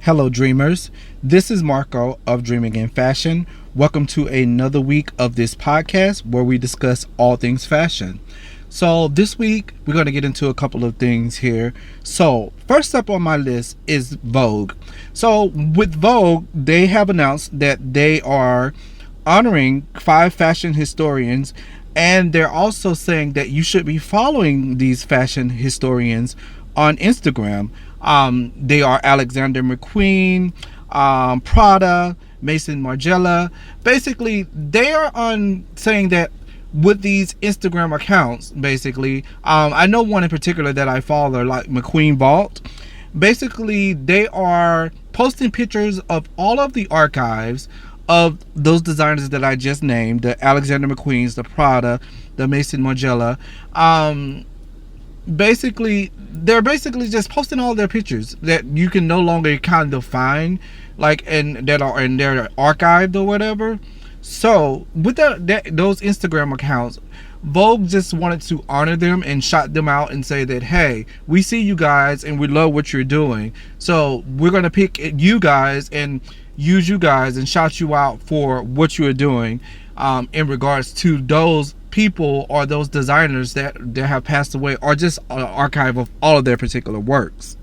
Hello, dreamers. This is Marco of Dreaming in Fashion. Welcome to another week of this podcast where we discuss all things fashion. So, this week we're going to get into a couple of things here. So, first up on my list is Vogue. So, with Vogue, they have announced that they are honoring 5 fashion historians, and they're also saying that you should be following these fashion historians on Instagram. They are Alexander McQueen, Prada, Mason Margiela. Basically, they are on saying that with these Instagram accounts, basically, I know one in particular that I follow, like McQueen Vault. Basically, they are posting pictures of all of the archives of those designers that I just named, the Alexander McQueens, the Prada, the Mason Margiela. Basically, they're basically just posting all their pictures that you can no longer kind of find, like, and that are in their archived or whatever. So with those Instagram accounts, Vogue just wanted to honor them and shout them out and say that, hey, we see you guys and we love what you're doing, so we're going to pick you guys and use you guys and shout you out for what you're doing, in regards to those people or those designers that have passed away, or just an archive of all of their particular works.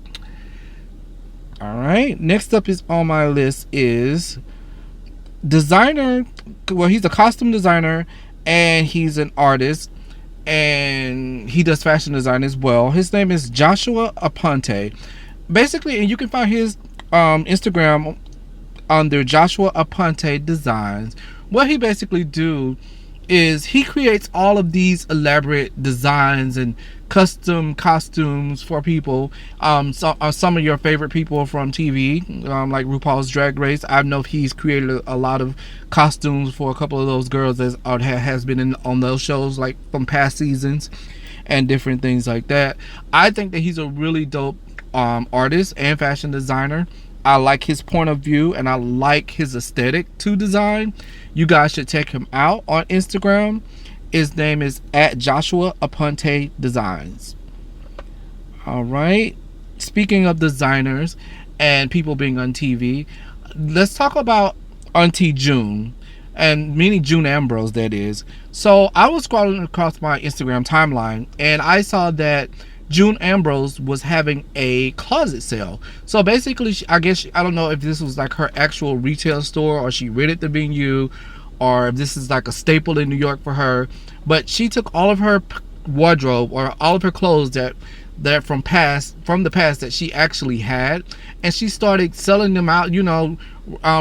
All right, next up is on my list is designer. Well, he's a costume designer and he's an artist and he does fashion design as well. His name is Joshua Aponte. Basically, and you can find his Instagram under Joshua Aponte Designs. What he basically do is he creates all of these elaborate designs and custom costumes for people. Some of your favorite people from TV, like RuPaul's Drag Race. I know he's created a lot of costumes for a couple of those girls that has been on those shows, like from past seasons and different things like that. I think that he's a really dope artist and fashion designer. I like his point of view and I like his aesthetic to design. You guys should check him out on Instagram. His name is at Joshua Aponte Designs. All right. Speaking of designers and people being on TV, let's talk about Auntie June, and meaning June Ambrose, that is. So I was scrolling across my Instagram timeline and I saw that June Ambrose was having a closet sale. So basically, I don't know if this was like her actual retail store or she rented the venue, or if this is like a staple in New York for her. But she took all of her wardrobe or all of her clothes that from the past that she actually had, and she started selling them out,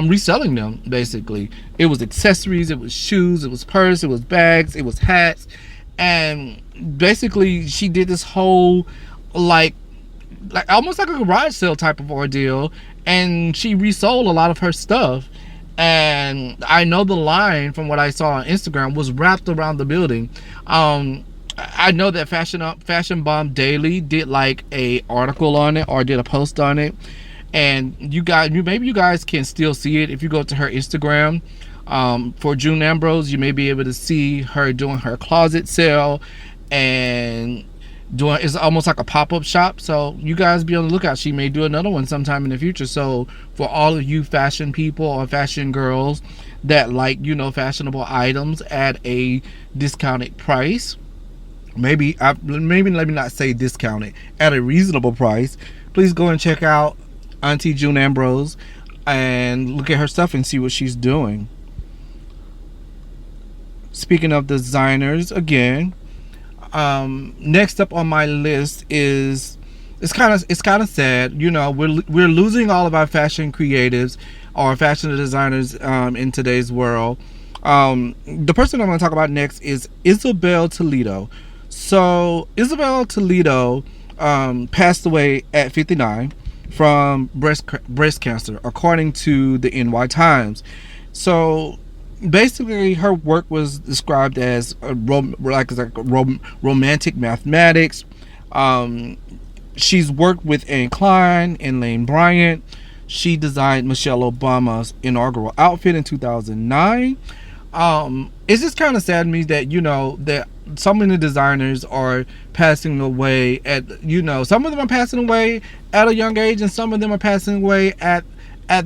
reselling them. Basically, it was accessories, it was shoes, it was purse, it was bags, it was hats. And basically she did this whole like almost like a garage sale type of ordeal, and she resold a lot of her stuff. And I know the line, from what I saw on Instagram, was wrapped around the building. I know that Fashion Bomb Daily did like a article on it or did a post on it, and maybe you guys can still see it if you go to her Instagram. For June Ambrose, you may be able to see her doing her closet sale and it's almost like a pop-up shop. So you guys be on the lookout. She may do another one sometime in the future. So for all of you fashion people or fashion girls that like, fashionable items at a discounted price, maybe let me not say discounted, at a reasonable price, please go and check out Auntie June Ambrose and look at her stuff and see what she's doing. Speaking of designers, again, next up on my list is, it's kind of sad. We're losing all of our fashion creatives or fashion designers in today's world. The person I'm going to talk about next is Isabel Toledo. So Isabel Toledo passed away at 59 from breast cancer, according to the NY Times. So basically, her work was described as romantic mathematics. She's worked with Anne Klein and Lane Bryant. She designed Michelle Obama's inaugural outfit in 2009. It's just kind of sad to me that, that so many designers are passing away at, some of them are passing away at a young age, and some of them are passing away at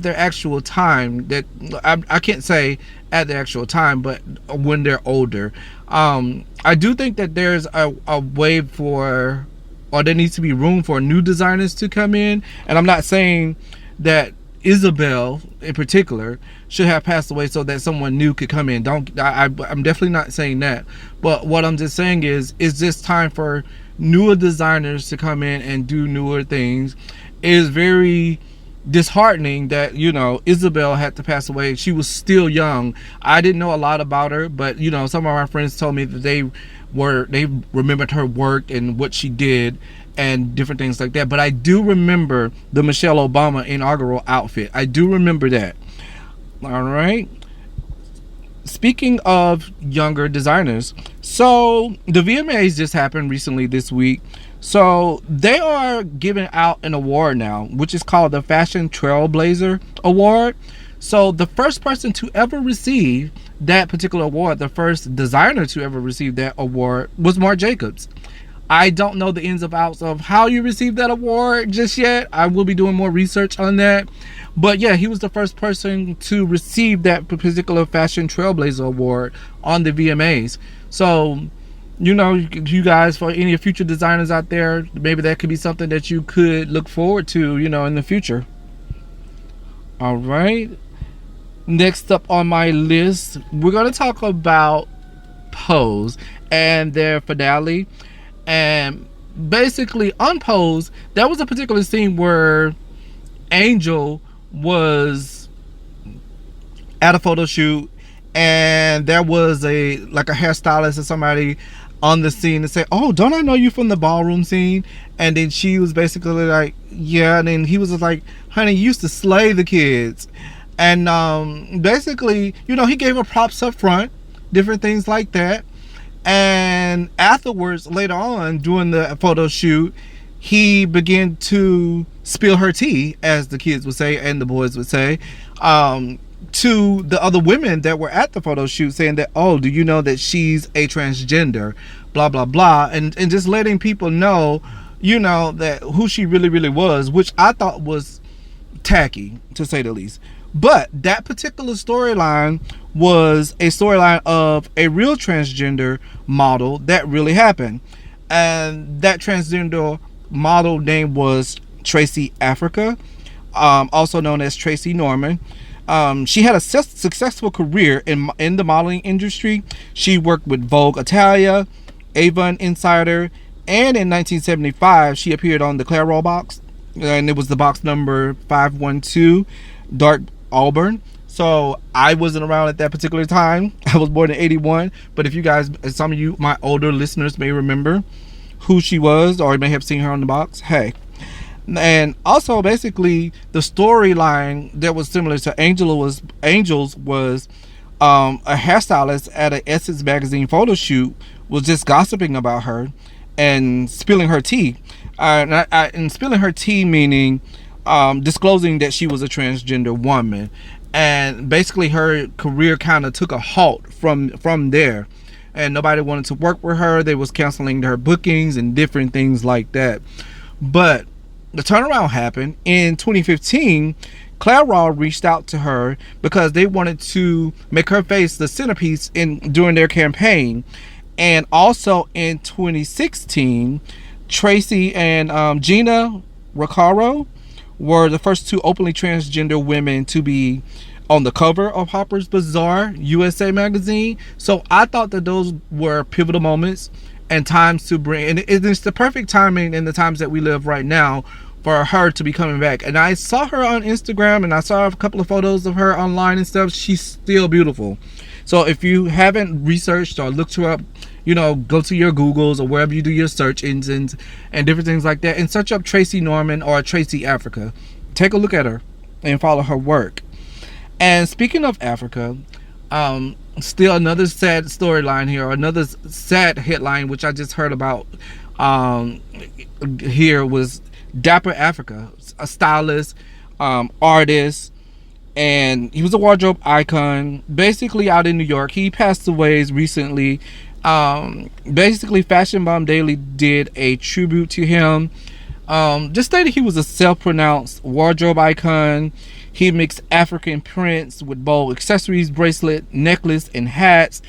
their actual time. That I can't say at their actual time, but when they're older. I do think that there's a way for, or there needs to be room for new designers to come in. And I'm not saying that Isabel in particular should have passed away so that someone new could come in. I'm definitely not saying that. But what I'm just saying is this time for newer designers to come in and do newer things. It is very disheartening that, Isabel had to pass away. She was still young. I didn't know a lot about her, but some of my friends told me that they remembered her work and what she did and different things like that. But I do remember the Michelle Obama inaugural outfit. I do remember that. All right. Speaking of younger designers, so the VMAs just happened recently this week. So they are giving out an award now, which is called the Fashion Trailblazer Award. So the first person to ever receive that particular award, the first designer to ever receive that award, was Marc Jacobs. I don't know the ins and outs of how you received that award just yet. I will be doing more research on that. But yeah, he was the first person to receive that particular Fashion Trailblazer Award on the VMAs. So, you guys, for any future designers out there, maybe that could be something that you could look forward to, in the future. All right. Next up on my list, we're going to talk about Pose and their finale. And basically on Pose, there was a particular scene where Angel was at a photo shoot, and there was a hairstylist or somebody on the scene and say, "Oh, don't I know you from the ballroom scene?" And then she was basically like, "Yeah." And then he was just like, "Honey, you used to slay the kids." And basically, he gave her props up front, different things like that. And afterwards, later on, during the photo shoot, he began to spill her tea, as the kids would say and the boys would say, to the other women that were at the photo shoot, saying that, "Oh, do you know that she's a transgender?" Blah, blah, blah. And just letting people know, that who she really, really was, which I thought was tacky, to say the least. But that particular storyline was a storyline of a real transgender model that really happened. And that transgender model name was Tracy Afrika, also known as Tracy Norman. She had a successful career in the modeling industry. She worked with Vogue Italia, Avon Insider, and in 1975 she appeared on the Clairol box, and it was the box number 512, dark auburn. So I wasn't around at that particular time. I was born in 81, but if you guys, some of you, my older listeners, may remember who she was, or may have seen her on the box, hey. And also, basically, the storyline that was similar to Angel's was a hairstylist at an Essence magazine photo shoot was just gossiping about her and spilling her tea. And spilling her tea meaning disclosing that she was a transgender woman. And basically her career kind of took a halt from there. And nobody wanted to work with her. They was canceling her bookings and different things like that. But the turnaround happened in 2015. Clairol reached out to her because they wanted to make her face the centerpiece during their campaign. And also in 2016, Tracy and Gina Recaro were the first two openly transgender women to be on the cover of Harper's Bazaar USA magazine. So I thought that those were pivotal moments and times to bring, and it's the perfect timing in the times that we live right now for her to be coming back. And I saw her on Instagram, and I saw a couple of photos of her online and stuff. She's still beautiful. So if you haven't researched or looked her up, go to your Googles or wherever you do your search engines and different things like that, and search up Tracy Norman or Tracy Afrika. Take a look at her and follow her work. And speaking of Afrika, still another sad storyline here, or another sad headline which I just heard about here was Dapper Afrika, a stylist, artist, and he was a wardrobe icon, basically out in New York. He passed away recently. Basically, Fashion Bomb Daily did a tribute to him. Just stated he was a self-pronounced wardrobe icon. He mixed African prints with bold accessories, bracelet, necklace, and hats.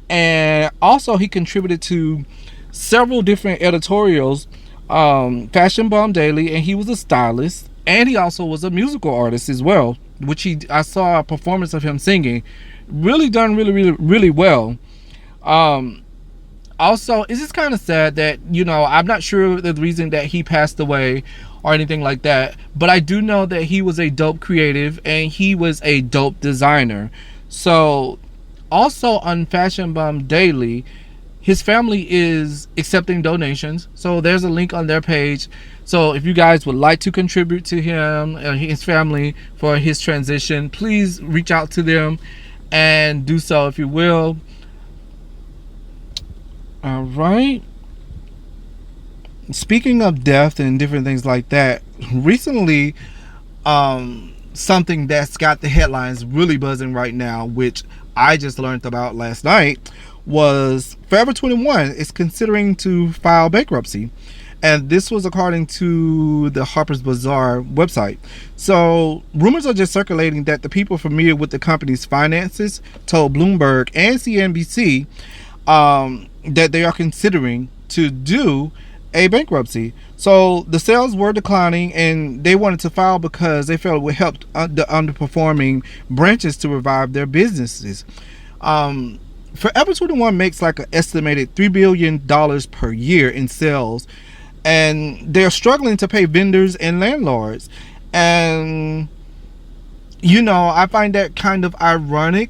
And also he contributed to several different editorials, Fashion Bomb Daily, and he was a stylist. And he also was a musical artist as well, which I saw a performance of him singing. Really done really well. Also, it's just kind of sad that, I'm not sure the reason that he passed away or anything like that, but I do know that he was a dope creative and he was a dope designer. So, also on Fashion Bomb Daily, his family is accepting donations. So there's a link on their page. So if you guys would like to contribute to him and his family for his transition, please reach out to them and do so if you will. All right. Speaking of death and different things like that, recently, something that's got the headlines really buzzing right now, which I just learned about last night, was Forever 21 is considering to file bankruptcy. And this was according to the Harper's Bazaar website. So rumors are just circulating that the people familiar with the company's finances told Bloomberg and CNBC that they are considering to do a bankruptcy. So the sales were declining and they wanted to file because they felt it would help the underperforming branches to revive their businesses. Forever 21 makes like an estimated $3 billion per year in sales, and they're struggling to pay vendors and landlords. And I find that kind of ironic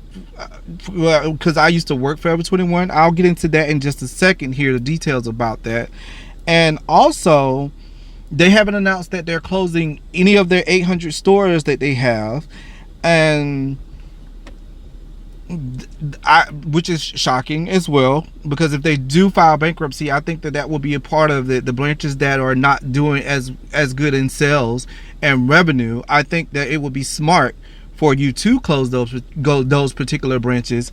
because I used to work for Forever 21. I'll get into that in just a second here, the details about that. And also, they haven't announced that they're closing any of their 800 stores that they have, and which is shocking as well, because if they do file bankruptcy, I think that will be a part of the branches that are not doing as good in sales and revenue. I think that it would be smart for you to close those particular branches,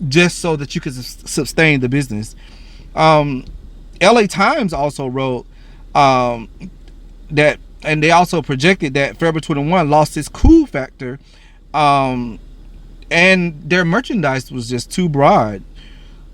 just so that you can sustain the business. LA Times also wrote that, and they also projected that Forever 21 lost its cool factor, and their merchandise was just too broad.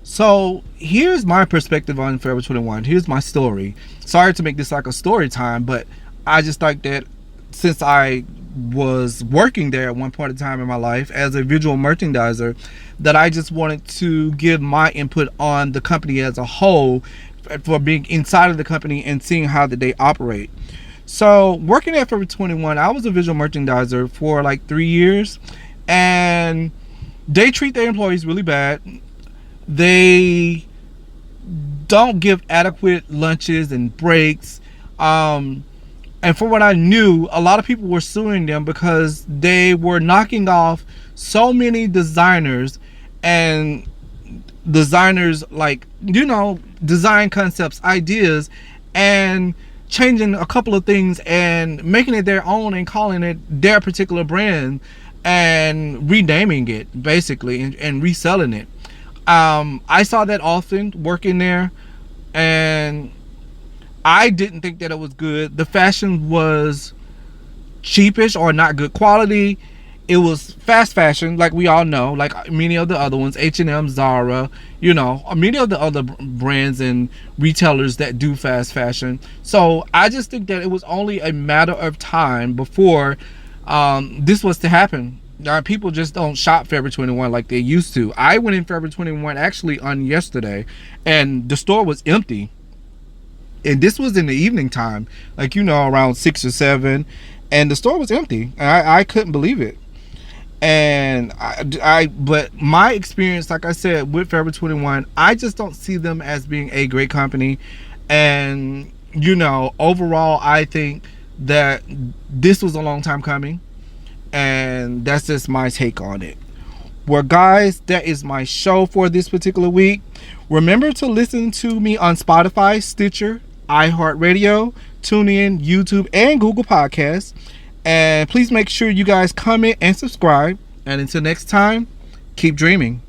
So here's my perspective on Forever 21. Here's my story. Sorry to make this like a story time, but I just like that since I was working there at one point in time in my life as a visual merchandiser, that I just wanted to give my input on the company as a whole, for being inside of the company and seeing how they operate. So working at Forever 21, I was a visual merchandiser for like 3 years, and they treat their employees really bad. They don't give adequate lunches and breaks. And from what I knew, a lot of people were suing them because they were knocking off so many designers and designers, like, design concepts, ideas, and changing a couple of things and making it their own and calling it their particular brand and renaming it basically and reselling it. I saw that often working there, and I didn't think that it was good. The fashion was cheapish or not good quality. It was fast fashion, like we all know, like many of the other ones, H&M, Zara, many of the other brands and retailers that do fast fashion. So I just think that it was only a matter of time before this was to happen. People just don't shop Forever 21 like they used to. I went in Forever 21 actually on yesterday, and the store was empty. And this was in the evening time, like, around 6 or 7, and the store was empty. I couldn't believe it. And but my experience, like I said, with Forever 21, I just don't see them as being a great company. And overall, I think that this was a long time coming, and that's just my take on it. Well, guys, that is my show for this particular week. Remember to listen to me on Spotify, Stitcher, iHeartRadio, TuneIn, YouTube, and Google Podcasts. And please make sure you guys comment and subscribe. And until next time, keep dreaming.